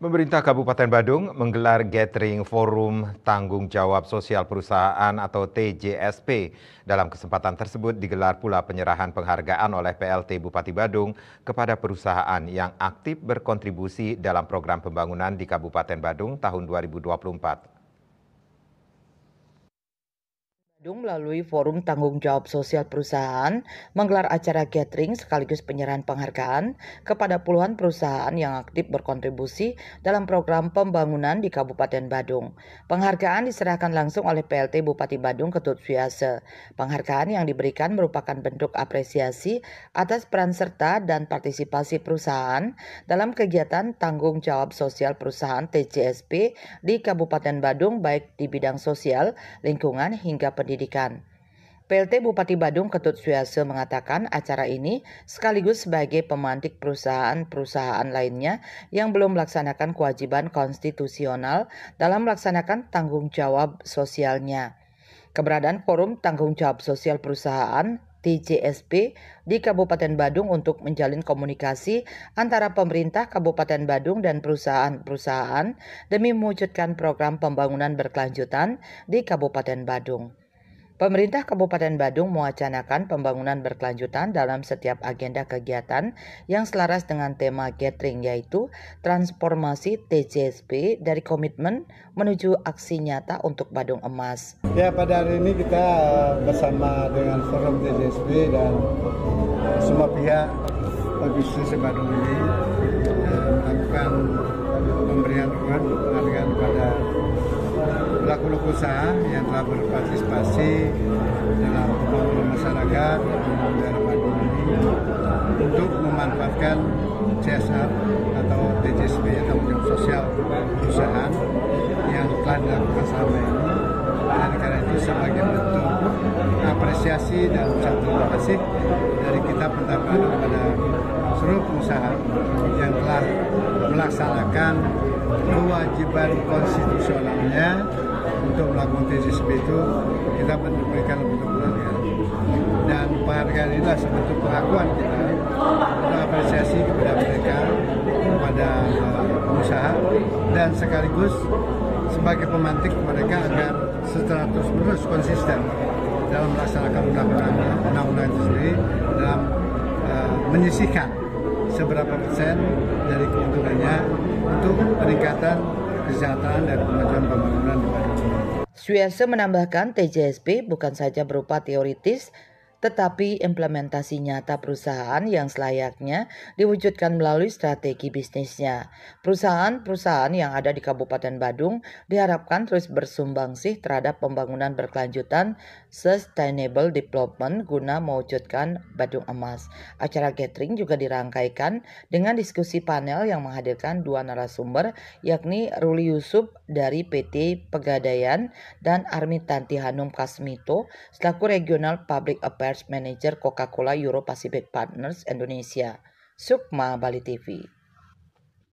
Pemerintah Kabupaten Badung menggelar Gathering Forum Tanggung Jawab Sosial Perusahaan atau TJSP. Dalam kesempatan tersebut digelar pula penyerahan penghargaan oleh PLT Bupati Badung kepada perusahaan yang aktif berkontribusi dalam program pembangunan di Kabupaten Badung tahun 2024. Badung melalui Forum Tanggung Jawab Sosial Perusahaan menggelar acara gathering sekaligus penyerahan penghargaan kepada puluhan perusahaan yang aktif berkontribusi dalam program pembangunan di Kabupaten Badung. Penghargaan diserahkan langsung oleh PLT Bupati Badung Ketut Suryase. Penghargaan yang diberikan merupakan bentuk apresiasi atas peran serta dan partisipasi perusahaan dalam kegiatan tanggung jawab sosial perusahaan TJSP di Kabupaten Badung baik di bidang sosial, lingkungan hingga pendidikan. PLT Bupati Badung Ketut Suryase mengatakan acara ini sekaligus sebagai pemantik perusahaan-perusahaan lainnya yang belum melaksanakan kewajiban konstitusional dalam melaksanakan tanggung jawab sosialnya. Keberadaan Forum Tanggung Jawab Sosial Perusahaan TJSP di Kabupaten Badung untuk menjalin komunikasi antara pemerintah Kabupaten Badung dan perusahaan-perusahaan demi mewujudkan program pembangunan berkelanjutan di Kabupaten Badung. Pemerintah Kabupaten Badung mewacanakan pembangunan berkelanjutan dalam setiap agenda kegiatan yang selaras dengan tema gathering, yaitu transformasi TJSP dari komitmen menuju aksi nyata untuk Badung Emas. Ya, pada hari ini kita bersama dengan Forum TJSP dan semua pihak bisnis Badung ini melakukan pemberian penghargaan kepada pelaku usaha yang telah berpartisipasi dalam pembangunan masyarakat di daerah Badung ini untuk memanfaatkan CSR atau TJSP atau tanggung jawab sosial perusahaan yang telah dilakukan selama ini, dan karena itu sebagai bentuk apresiasi dan ucapan terima kasih dari kita pertama kepada seluruh pengusaha yang telah melaksanakan kewajiban konstitusionalnya untuk melakukan TJSP itu. Kita memberikan bentuk penghargaan, dan penghargaan inilah sebentuk pengakuan kita untuk apresiasi kepada mereka, kepada pengusaha, dan sekaligus sebagai pemantik mereka agar secara terus-menerus konsisten dalam melaksanakan undang-undang itu sendiri, dalam menyisihkan seberapa persen dari keuntungannya untuk peningkatan kesejahteraan dan kemajuan pembangunan di Badung. Suryase menambahkan TJSP bukan saja berupa teoritis, tetapi implementasi nyata perusahaan yang selayaknya diwujudkan melalui strategi bisnisnya. Perusahaan-perusahaan yang ada di Kabupaten Badung diharapkan terus bersumbangsi terhadap pembangunan berkelanjutan sustainable development guna mewujudkan Badung Emas. Acara gathering juga dirangkaikan dengan diskusi panel yang menghadirkan dua narasumber, yakni Ruli Yusuf dari PT Pegadaian dan Armitanti Hanum Kasmito selaku Regional Public Affairs Manager Coca-Cola Euro Pacific Partners Indonesia. Sukma, Bali TV.